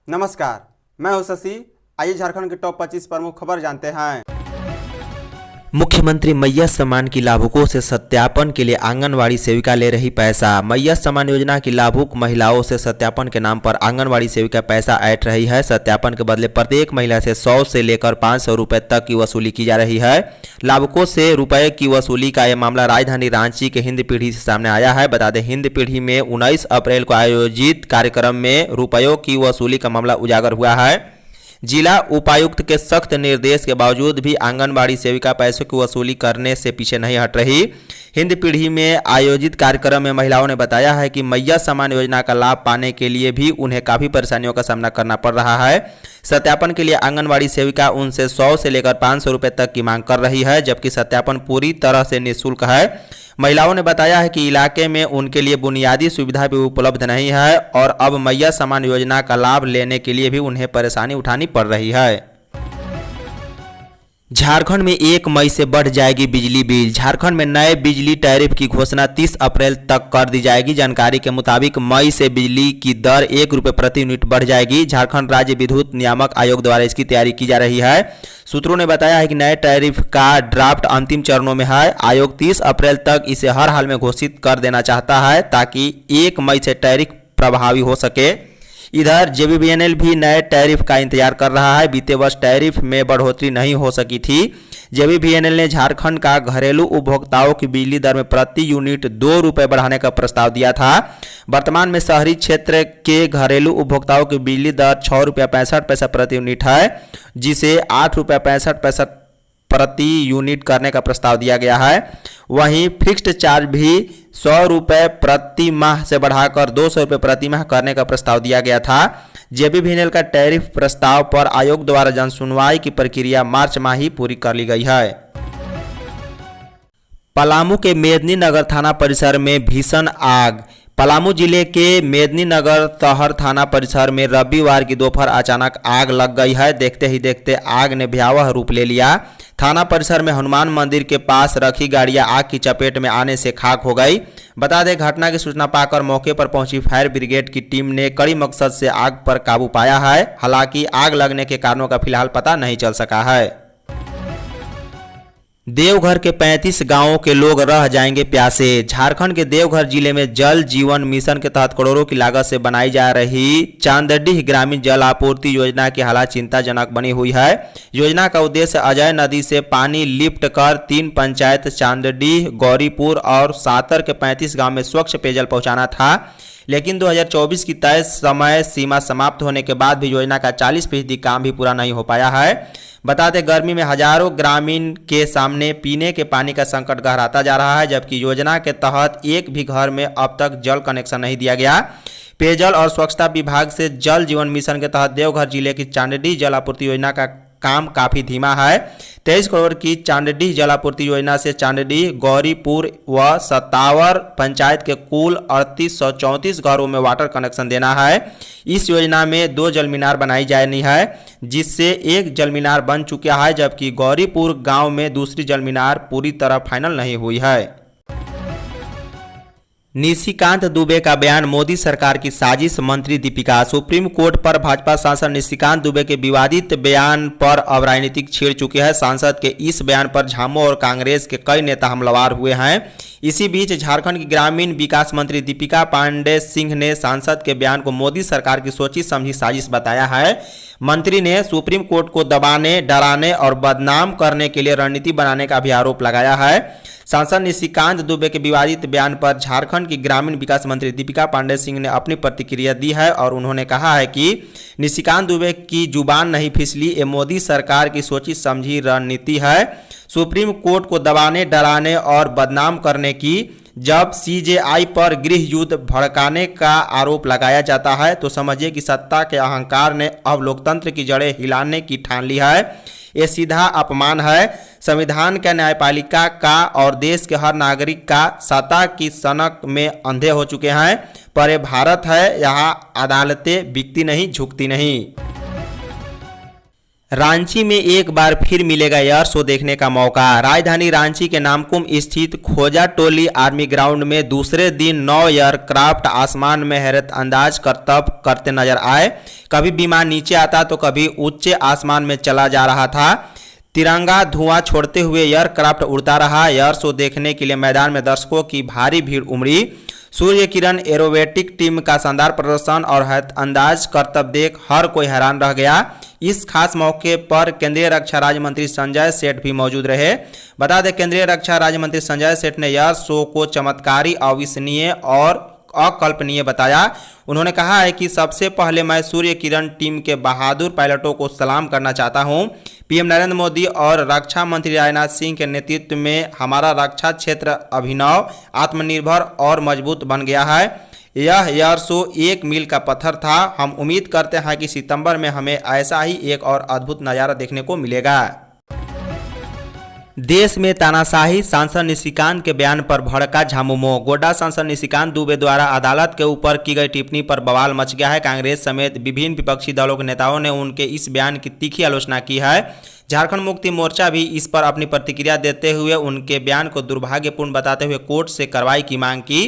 नमस्कार, मैं हूं शशि। आइए झारखंड के टॉप 25 प्रमुख खबर जानते हैं। मुख्यमंत्री मैया सम्मान की लाभुकों से सत्यापन के लिए आंगनवाड़ी सेविका ले रही पैसा। मैया सम्मान योजना की लाभुक महिलाओं से सत्यापन के नाम पर आंगनवाड़ी सेविका पैसा ऐंठ रही है। सत्यापन के बदले प्रत्येक महिला से 100 से लेकर 500 रुपए तक की वसूली की जा रही है। लाभुकों से रुपए की वसूली का यह मामला राजधानी रांची के हिंद पीढ़ी से सामने आया है। बता दें, हिंद पीढ़ी में 19 अप्रैल को आयोजित कार्यक्रम में रुपयों की वसूली का मामला उजागर हुआ है। जिला उपायुक्त के सख्त निर्देश के बावजूद भी आंगनबाड़ी सेविका पैसों की वसूली करने से पीछे नहीं हट रही। हिंद पीढ़ी में आयोजित कार्यक्रम में महिलाओं ने बताया है कि मैया सम्मान योजना का लाभ पाने के लिए भी उन्हें काफ़ी परेशानियों का सामना करना पड़ रहा है। सत्यापन के लिए आंगनबाड़ी सेविका उनसे 100 से लेकर 500 रुपये तक की मांग कर रही है, जबकि सत्यापन पूरी तरह से निःशुल्क है। महिलाओं ने बताया है कि इलाके में उनके लिए बुनियादी सुविधा भी उपलब्ध नहीं है और अब मैया सम्मान योजना का लाभ लेने के लिए भी उन्हें परेशानी उठानी पड़ रही है। झारखंड में 1 मई से बढ़ जाएगी बिजली बिल। झारखंड में नए बिजली टैरिफ की घोषणा 30 अप्रैल तक कर दी जाएगी। जानकारी के मुताबिक मई से बिजली की दर 1 रुपये प्रति यूनिट बढ़ जाएगी। झारखंड राज्य विद्युत नियामक आयोग द्वारा इसकी तैयारी की जा रही है। सूत्रों ने बताया है कि नए टैरिफ का ड्राफ्ट अंतिम चरणों में है। आयोग 30 अप्रैल तक इसे हर हाल में घोषित कर देना चाहता है ताकि 1 मई से टैरिफ प्रभावी हो सके। इधर जेबीवीएनएल भी नए टैरिफ का इंतजार कर रहा है। बीते वर्ष टैरिफ में बढ़ोतरी नहीं हो सकी थी। जेबीवीएनएल ने झारखंड का घरेलू उपभोक्ताओं की बिजली दर में प्रति यूनिट 2 रुपये बढ़ाने का प्रस्ताव दिया था। वर्तमान में शहरी क्षेत्र के घरेलू उपभोक्ताओं की बिजली दर 6 रुपया 65 पैसा प्रति यूनिट है, जिसे 8 रुपया 65 पैसा प्रति यूनिट करने का प्रस्ताव दिया गया है। वहीं फिक्स्ड चार्ज भी 100 रुपये प्रति माह से बढ़ाकर 200 रुपये प्रति माह करने का प्रस्ताव दिया गया था। जेबीवीएनएल का टैरिफ प्रस्ताव पर आयोग द्वारा जनसुनवाई की प्रक्रिया मार्च माह ही पूरी कर ली गई है। पलामू के मेदिनीनगर थाना परिसर में भीषण आग। पलामू जिले के मेदिनीनगर शहर थाना परिसर में रविवार की दोपहर अचानक आग लग गई है। देखते ही देखते आग ने भयावह रूप ले लिया। थाना परिसर में हनुमान मंदिर के पास रखी गाड़ियां आग की चपेट में आने से खाक हो गई। बता दें, घटना की सूचना पाकर मौके पर पहुंची फायर ब्रिगेड की टीम ने कड़ी मकसद से आग पर काबू पाया है। हालांकि आग लगने के कारणों का फिलहाल पता नहीं चल सका है। देवघर के 35 गांवों के लोग रह जाएंगे प्यासे। झारखंड के देवघर जिले में जल जीवन मिशन के तहत करोड़ों की लागत से बनाई जा रही चांदडीह ग्रामीण जल आपूर्ति योजना की हालत चिंताजनक बनी हुई है। योजना का उद्देश्य अजय नदी से पानी लिफ्ट कर 3 पंचायत चांदडीह, गौरीपुर और सातर के 35 गांव में स्वच्छ पेयजल पहुंचाना था। लेकिन 2024 की तय समय सीमा समाप्त होने के बाद भी योजना का 40% काम भी पूरा नहीं हो पाया है। बता दें, गर्मी में हजारों ग्रामीण के सामने पीने के पानी का संकट गहराता जा रहा है, जबकि योजना के तहत एक भी घर में अब तक जल कनेक्शन नहीं दिया गया। पेयजल और स्वच्छता विभाग से जल जीवन मिशन के तहत देवघर जिले की चांदडीह जल आपूर्ति योजना का काम काफ़ी धीमा है। 23 करोड़ की चांदडीह जल आपूर्ति योजना से चांदडीह, गौरीपुर व सतावर पंचायत के कुल 3834 घरों में वाटर कनेक्शन देना है। इस योजना में 2 जल मीनार बनाई जानी है, जिससे 1 जल मीनार बन चुका है, जबकि गौरीपुर गांव में दूसरी जल मीनार पूरी तरह फाइनल नहीं हुई है। निशिकांत दुबे का बयान मोदी सरकार की साजिश, मंत्री दीपिका। सुप्रीम कोर्ट पर भाजपा सांसद निशिकांत दुबे के विवादित बयान पर अब राजनीतिक छेड़ चुके हैं। सांसद के इस बयान पर झामू और कांग्रेस के कई नेता हमलावर हुए हैं। इसी बीच झारखंड की ग्रामीण विकास मंत्री दीपिका पांडे सिंह ने सांसद के बयान को मोदी सरकार की सोची समझी साजिश बताया है। मंत्री ने सुप्रीम कोर्ट को दबाने, डराने और बदनाम करने के लिए रणनीति बनाने का भी आरोप लगाया है। सांसद निशिकांत दुबे के विवादित बयान पर झारखंड की ग्रामीण विकास मंत्री दीपिका पांडे सिंह ने अपनी प्रतिक्रिया दी है और उन्होंने कहा है कि निशिकांत दुबे की जुबान नहीं फिसली, ये मोदी सरकार की सोची समझी रणनीति है। सुप्रीम कोर्ट को दबाने, डराने और बदनाम करने की। जब सीजेआई पर गृह युद्ध भड़काने का आरोप लगाया जाता है तो समझिए कि सत्ता के अहंकार ने अब लोकतंत्र की जड़ें हिलाने की ठान ली है। ये सीधा अपमान है। संविधान का, न्यायपालिका का और देश के हर नागरिक का सत्ता की सनक में अंधे हो चुके हैं। पर ये भारत है, यहाँ अदालतें बिकती नहीं, झुकती नहीं। रांची में एक बार फिर मिलेगा एयर शो देखने का मौका। राजधानी रांची के नामकुम स्थित खोजा टोली आर्मी ग्राउंड में दूसरे दिन 9 एयरक्राफ्ट आसमान में हैरत अंदाज करतब करते नजर आए। कभी विमान नीचे आता तो कभी ऊंचे आसमान में चला जा रहा था। तिरंगा धुआं छोड़ते हुए एयरक्राफ्ट उड़ता रहा। एयर शो देखने के लिए मैदान में दर्शकों की भारी भीड़ उमड़ी। सूर्य किरण एरोबेटिक टीम का शानदार प्रदर्शन और अंदाज करतब देख हर कोई हैरान रह गया। इस खास मौके पर केंद्रीय रक्षा राज्य मंत्री संजय सेठ भी मौजूद रहे। बता दें, केंद्रीय रक्षा राज्य मंत्री संजय सेठ ने एयर शो को चमत्कारी, अविश्वसनीय और अकल्पनीय बताया। उन्होंने कहा है कि सबसे पहले मैं सूर्य किरण टीम के बहादुर पायलटों को सलाम करना चाहता हूं। पीएम नरेंद्र मोदी और रक्षा मंत्री राजनाथ सिंह के नेतृत्व में हमारा रक्षा क्षेत्र अभिनव, आत्मनिर्भर और मजबूत बन गया है। यह एयर शो एक मील का पत्थर था। हम उम्मीद करते हैं कि सितंबर में हमें ऐसा ही एक और अद्भुत नज़ारा देखने को मिलेगा। देश में तानाशाही, सांसद निशिकांत के बयान पर भड़का झामुमो। गोड्डा सांसद निशिकांत दुबे द्वारा अदालत के ऊपर की गई टिप्पणी पर बवाल मच गया है। कांग्रेस समेत विभिन्न विपक्षी दलों के नेताओं ने उनके इस बयान की तीखी आलोचना की है। झारखंड मुक्ति मोर्चा भी इस पर अपनी प्रतिक्रिया देते हुए उनके बयान को दुर्भाग्यपूर्ण बताते हुए कोर्ट से कार्रवाई की मांग की।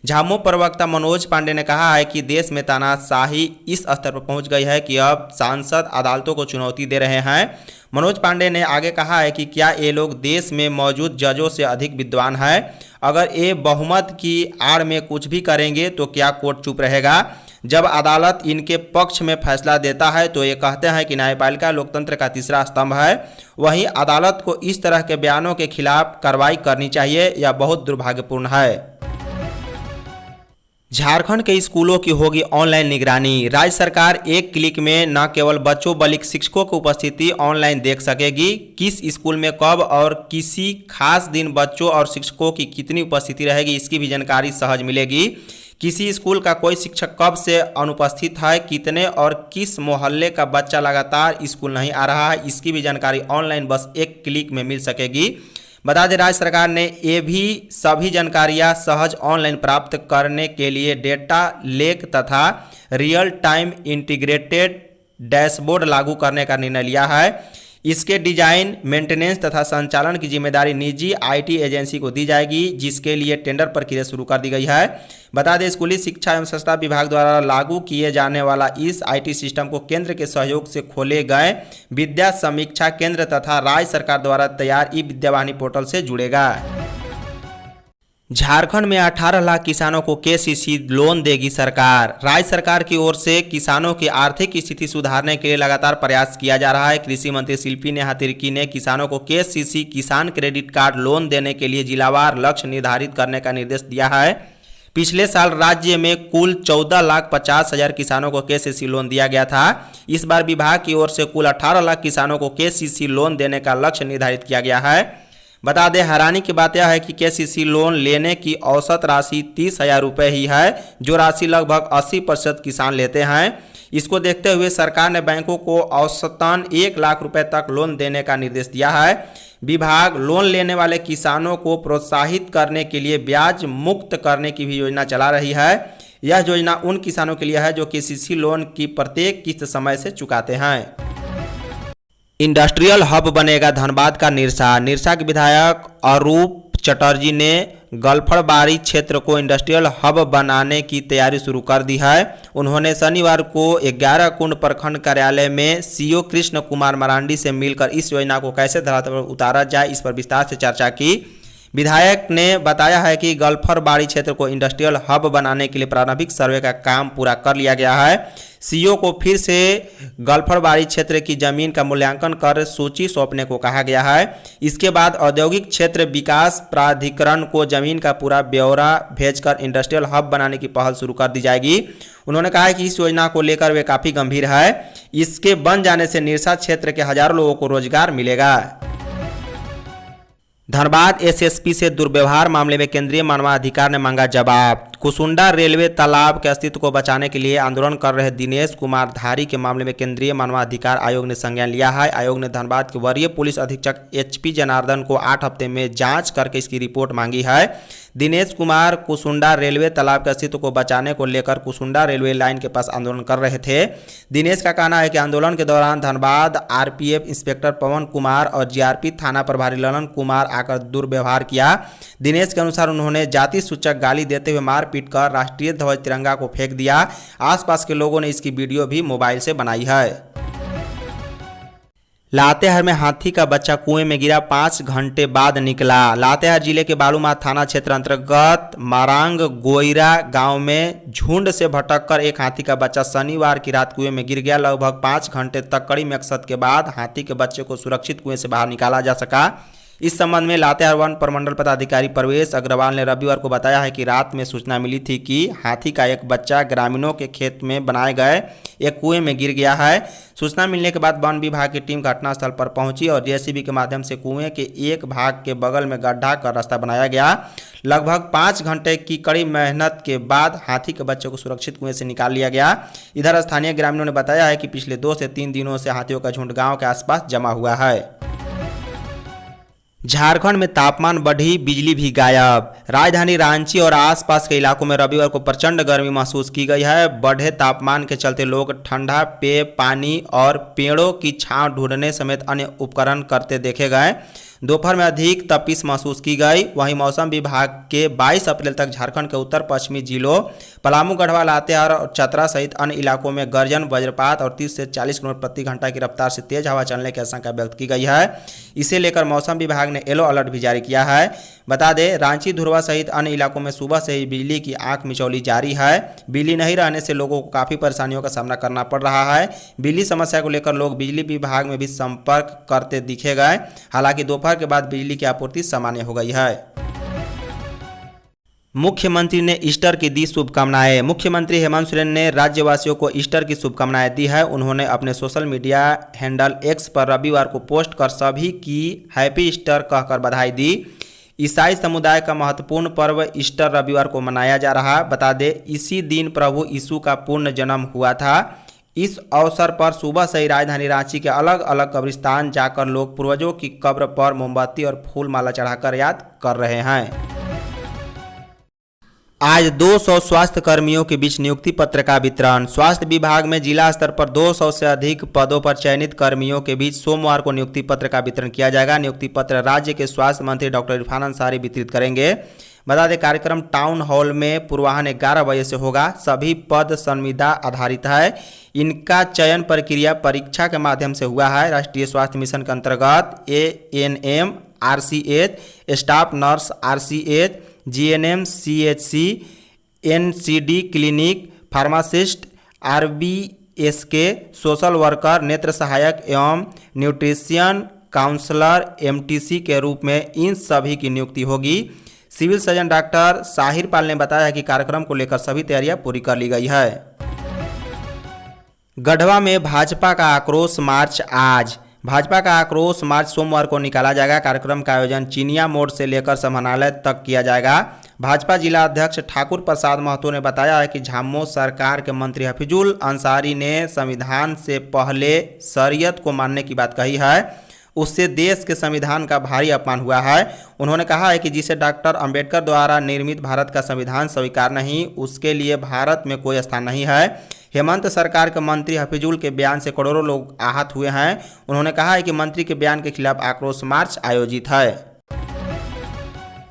झामुमो प्रवक्ता मनोज पांडे ने कहा है कि देश में तानाशाही इस स्तर पर पहुंच गई है कि अब सांसद अदालतों को चुनौती दे रहे हैं। मनोज पांडे ने आगे कहा है कि क्या ये लोग देश में मौजूद जजों से अधिक विद्वान हैं? अगर ये बहुमत की आड़ में कुछ भी करेंगे तो क्या कोर्ट चुप रहेगा? जब अदालत इनके पक्ष में फैसला देता है तो ये कहते हैं कि न्यायपालिका लोकतंत्र का तीसरा स्तंभ है। वहीं अदालत को इस तरह के बयानों के खिलाफ कार्रवाई करनी चाहिए। यह बहुत दुर्भाग्यपूर्ण है। झारखंड के स्कूलों की होगी ऑनलाइन निगरानी। राज्य सरकार एक क्लिक में न केवल बच्चों बल्कि शिक्षकों की उपस्थिति ऑनलाइन देख सकेगी। किस स्कूल में कब और किसी खास दिन बच्चों और शिक्षकों की कितनी उपस्थिति रहेगी, इसकी भी जानकारी सहज मिलेगी। किसी स्कूल का कोई शिक्षक कब से अनुपस्थित है, कितने और किस मोहल्ले का बच्चा लगातार स्कूल नहीं आ रहा है, इसकी भी जानकारी ऑनलाइन बस एक क्लिक में मिल सकेगी। बता दें, राज्य सरकार ने ये भी सभी जानकारियां सहज ऑनलाइन प्राप्त करने के लिए डेटा लेक तथा रियल टाइम इंटीग्रेटेड डैशबोर्ड लागू करने का निर्णय लिया है। इसके डिजाइन, मेंटेनेंस तथा संचालन की जिम्मेदारी निजी आईटी एजेंसी को दी जाएगी, जिसके लिए टेंडर प्रक्रिया शुरू कर दी गई है। बता दें, स्कूली शिक्षा एवं स्वच्छता विभाग द्वारा लागू किए जाने वाला इस आईटी सिस्टम को केंद्र के सहयोग से खोले गए विद्या समीक्षा केंद्र तथा राज्य सरकार द्वारा तैयार ई विद्यावाहिनी पोर्टल से जुड़ेगा। झारखंड में 18 लाख किसानों को केसीसी लोन देगी सरकार। राज्य सरकार की ओर से किसानों की आर्थिक स्थिति सुधारने के लिए लगातार प्रयास किया जा रहा है। कृषि मंत्री शिल्पी नेहा तिर्की ने किसानों को केसीसी किसान क्रेडिट कार्ड लोन देने के लिए जिलावार लक्ष्य निर्धारित करने का निर्देश दिया है। पिछले साल राज्य में कुल 14,50,000 किसानों को केसीसी लोन दिया गया था। इस बार विभाग की ओर से कुल 18 लाख किसानों को केसीसी लोन देने का लक्ष्य निर्धारित किया गया है। बता दें, हैरानी की बात यह है कि केसीसी लोन लेने की औसत राशि 30,000 रुपये ही है, जो राशि लगभग 80% किसान लेते हैं। इसको देखते हुए सरकार ने बैंकों को औसतन 1 लाख रुपए तक लोन देने का निर्देश दिया है। विभाग लोन लेने वाले किसानों को प्रोत्साहित करने के लिए ब्याज मुक्त करने की भी योजना चला रही है। यह योजना उन किसानों के लिए है जो केसीसी लोन की प्रत्येक किस्त समय से चुकाते हैं। इंडस्ट्रियल हब बनेगा धनबाद का निरसा। निरसा के विधायक अरूप चटर्जी ने गल्फड़बाड़ी क्षेत्र को इंडस्ट्रियल हब बनाने की तैयारी शुरू कर दी है। उन्होंने शनिवार को 11 कुंड प्रखंड कार्यालय में सीओ कृष्ण कुमार मरांडी से मिलकर इस योजना को कैसे धरातल पर उतारा जाए, इस पर विस्तार से चर्चा की। विधायक ने बताया है कि गल्फड़बाड़ी क्षेत्र को इंडस्ट्रियल हब बनाने के लिए प्रारंभिक सर्वे का काम पूरा कर लिया गया है। सीओ को फिर से गल्फड़बाड़ी क्षेत्र की जमीन का मूल्यांकन कर सूची सौंपने को कहा गया है। इसके बाद औद्योगिक क्षेत्र विकास प्राधिकरण को जमीन का पूरा ब्यौरा भेजकर इंडस्ट्रियल हब बनाने की पहल शुरू कर दी जाएगी। उन्होंने कहा है कि इस योजना को लेकर वे काफ़ी गंभीर है। इसके बन जाने से निरसा क्षेत्र के हजारों लोगों को रोजगार मिलेगा। धनबाद एसएसपी से दुर्व्यवहार मामले में केंद्रीय मानवाधिकार ने मांगा जवाब। कुसुंडा रेलवे तालाब के अस्तित्व को बचाने के लिए आंदोलन कर रहे दिनेश कुमार धारी के मामले में केंद्रीय मानवाधिकार आयोग ने संज्ञान लिया है। आयोग ने धनबाद के वरीय पुलिस अधीक्षक HP जनार्दन को 8 हफ्ते में जांच करके इसकी रिपोर्ट मांगी है। दिनेश कुमार कुसुंडा रेलवे तालाब के अस्तित्व को बचाने को लेकर कुसुंडा रेलवे लाइन के पास आंदोलन कर रहे थे। दिनेश का कहना है कि आंदोलन के दौरान धनबाद RPF इंस्पेक्टर पवन कुमार और GRP थाना प्रभारी ललन कुमार आकर दुर्व्यवहार किया। दिनेश के अनुसार उन्होंने जाति सूचक गाली देते हुए मारपीट कर राष्ट्रीय ध्वज तिरंगा को फेंक दिया। आसपास के लोगों ने इसकी वीडियो भी मोबाइल से बनाई है। लातेहार में हाथी का बच्चा कुएं में गिरा, 5 घंटे बाद निकला। लातेहार जिले के बालूमाथ थाना क्षेत्र अंतर्गत मारांग गोइरा गांव में झुंड से भटककर एक हाथी का बच्चा शनिवार की रात कुएं में गिर गया। लगभग 5 घंटे तक कड़ी मशक्कत के बाद हाथी के बच्चे को सुरक्षित कुएं से बाहर निकाला जा सका। इस संबंध में लातेहार वन प्रमंडल पदाधिकारी प्रवेश अग्रवाल ने रविवार को बताया है कि रात में सूचना मिली थी कि हाथी का एक बच्चा ग्रामीणों के खेत में बनाए गए एक कुएं में गिर गया है। सूचना मिलने के बाद वन विभाग की टीम घटनास्थल पर पहुंची और JCB के माध्यम से कुएं के एक भाग के बगल में गड्ढा कर रास्ता बनाया गया। लगभग 5 घंटे की कड़ी मेहनत के बाद हाथी के बच्चे को सुरक्षित कुएं से निकाल लिया गया। इधर स्थानीय ग्रामीणों ने बताया है कि पिछले 2 से 3 दिनों से हाथियों का झुंड गाँव के आसपास जमा हुआ है। झारखंड में तापमान बढ़ी, बिजली भी गायब। राजधानी रांची और आसपास के इलाकों में रविवार को प्रचंड गर्मी महसूस की गई है। बढ़े तापमान के चलते लोग ठंडा पेय पानी और पेड़ों की छांव ढूंढने समेत अन्य उपकरण करते देखे गए। दोपहर में अधिक तपिश महसूस की गई। वहीं मौसम विभाग के 22 अप्रैल तक झारखंड के उत्तर पश्चिमी जिलों पलामू, गढ़वा, लातेहार और चतरा सहित अन्य इलाकों में गर्जन, वज्रपात और 30 से 40 किलोमीटर प्रति घंटा की रफ्तार से तेज हवा चलने की आशंका व्यक्त की गई है। इसे लेकर मौसम विभाग ने येलो अलर्ट भी जारी किया है। बता दें, रांची, धुरवा सहित अन्य इलाकों में सुबह से ही बिजली की आंख मिचौली जारी है। बिजली नहीं रहने से लोगों को काफ़ी परेशानियों का सामना करना पड़ रहा है। बिजली समस्या को लेकर लोग बिजली विभाग में भी संपर्क करते दिखे गए। हालांकि दोपहर के बाद बिजली की आपूर्ति सामान्य हो गई है। मुख्यमंत्री ने ईस्टर की दी शुभकामनाएं। मुख्यमंत्री हेमंत सोरेन ने राज्यवासियों को ईस्टर की शुभकामनाएं दी है। उन्होंने अपने सोशल मीडिया हैंडल X पर रविवार को पोस्ट कर सभी की हैप्पी ईस्टर कहकर बधाई दी। ईसाई समुदाय का महत्वपूर्ण पर्व ईस्टर रविवार को मनाया जा रहा। बता दें, इसी दिन प्रभु यीशु का पूर्ण जन्म हुआ था। इस अवसर पर सुबह से ही राजधानी रांची के अलग अलग कब्रिस्तान जाकर लोग पूर्वजों की कब्र पर मोमबत्ती और फूल माला चढ़ाकर याद कर रहे हैं। आज 200 स्वास्थ्य कर्मियों के बीच नियुक्ति पत्र का वितरण। स्वास्थ्य विभाग में जिला स्तर पर 200 से अधिक पदों पर चयनित कर्मियों के बीच सोमवार को नियुक्ति पत्र का वितरण किया जाएगा। नियुक्ति पत्र राज्य के स्वास्थ्य मंत्री डॉक्टर इरफान अंसारी वितरित करेंगे। बता दें, कार्यक्रम टाउन हॉल में पूर्वाह्न 11 बजे से होगा। सभी पद संविदा आधारित है। इनका चयन प्रक्रिया परीक्षा के माध्यम से हुआ है। राष्ट्रीय स्वास्थ्य मिशन के अंतर्गत ANM RCH, staff nurse RCH, GNM CHC, NCD clinic, pharmacist RBSK, social worker, नेत्र सहायक एवं न्यूट्रिशियन काउंसलर MTC के रूप में इन सभी की नियुक्ति होगी। सिविल सर्जन डॉक्टर साहिर पाल ने बताया कि कार्यक्रम को लेकर सभी तैयारियां पूरी कर ली गई है। गढ़वा में भाजपा का आक्रोश मार्च आज। भाजपा का आक्रोश मार्च सोमवार को निकाला जाएगा। कार्यक्रम का आयोजन चिनिया मोड़ से लेकर समाहरणालय तक किया जाएगा। भाजपा जिला अध्यक्ष ठाकुर प्रसाद महतो ने बताया है कि झामो सरकार के मंत्री हफीजुल अंसारी ने संविधान से पहले शरीयत को मानने की बात कही है। उससे देश के संविधान का भारी अपमान हुआ है। उन्होंने कहा है कि जिसे डॉक्टर अंबेडकर द्वारा निर्मित भारत का संविधान स्वीकार नहीं, उसके लिए भारत में कोई स्थान नहीं है। हेमंत सरकार के मंत्री हफीजुल के बयान से करोड़ों लोग आहत हुए हैं। उन्होंने कहा है कि मंत्री के बयान के खिलाफ आक्रोश मार्च आयोजित है।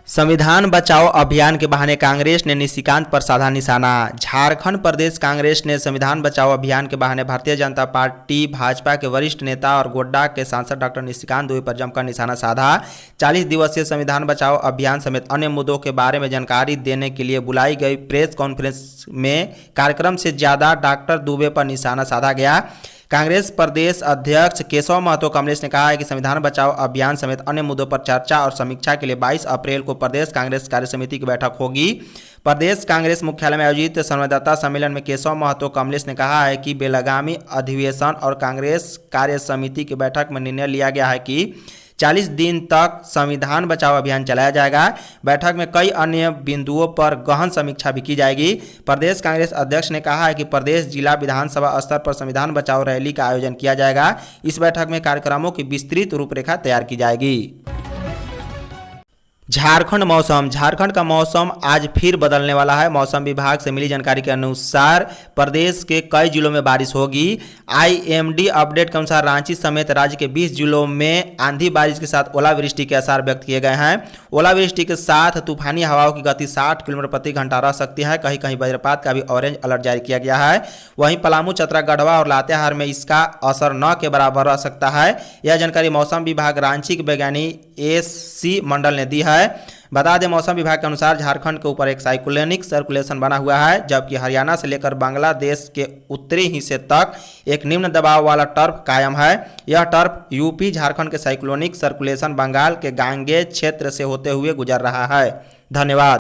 संविधान बचाओ अभियान के बहाने कांग्रेस ने निशिकांत पर साधा निशाना। झारखंड प्रदेश कांग्रेस ने संविधान बचाओ अभियान के बहाने भारतीय जनता पार्टी भाजपा के वरिष्ठ नेता और गोड्डा के सांसद डॉक्टर निशिकांत दुबे पर जमकर निशाना साधा। 40 दिवसीय संविधान बचाओ अभियान समेत अन्य मुद्दों के बारे में जानकारी देने के लिए बुलाई गई प्रेस कॉन्फ्रेंस में कार्यक्रम से ज्यादा डॉक्टर दुबे पर निशाना साधा गया। कांग्रेस प्रदेश अध्यक्ष केशव महतो कमलेश ने कहा है कि संविधान बचाओ अभियान समेत अन्य मुद्दों पर चर्चा और समीक्षा के लिए 22 अप्रैल को प्रदेश कांग्रेस कार्य समिति की बैठक होगी। प्रदेश कांग्रेस मुख्यालय में आयोजित संवाददाता सम्मेलन में केशव महतो कमलेश ने कहा है कि बेलगामी अधिवेशन और कांग्रेस कार्य समिति की बैठक में निर्णय लिया गया है कि 40 दिन तक संविधान बचाओ अभियान चलाया जाएगा। बैठक में कई अन्य बिंदुओं पर गहन समीक्षा भी की जाएगी। प्रदेश कांग्रेस अध्यक्ष ने कहा है कि प्रदेश, जिला, विधानसभा स्तर पर संविधान बचाओ रैली का आयोजन किया जाएगा। इस बैठक में कार्यक्रमों की विस्तृत रूपरेखा तैयार की जाएगी। झारखंड मौसम। झारखंड का मौसम आज फिर बदलने वाला है। मौसम विभाग से मिली जानकारी के अनुसार प्रदेश के कई जिलों में बारिश होगी। आईएमडी अपडेट के अनुसार रांची समेत राज्य के 20 जिलों में आंधी बारिश के साथ ओलावृष्टि के आसार व्यक्त किए गए हैं। ओलावृष्टि के साथ तूफानी हवाओं की गति 60 किलोमीटर प्रति घंटा रह सकती है। कहीं कहीं वज्रपात का भी ऑरेंज अलर्ट जारी किया गया है। वहीं पलामू, चतरा, गढ़वा और लातेहार में इसका असर न के बराबर रह सकता है। यह जानकारी मौसम विभाग रांची के वैज्ञानिक एससी मंडल ने दी है। बता दें, मौसम विभाग के अनुसार झारखंड के ऊपर एक साइक्लोनिक सर्कुलेशन बना हुआ है, जबकि हरियाणा से लेकर बांग्लादेश के उत्तरी हिस्से तक एक निम्न दबाव वाला टर्फ कायम है। यह टर्फ यूपी झारखंड के साइक्लोनिक सर्कुलेशन बंगाल के गांगेय क्षेत्र से होते हुए गुजर रहा है। धन्यवाद।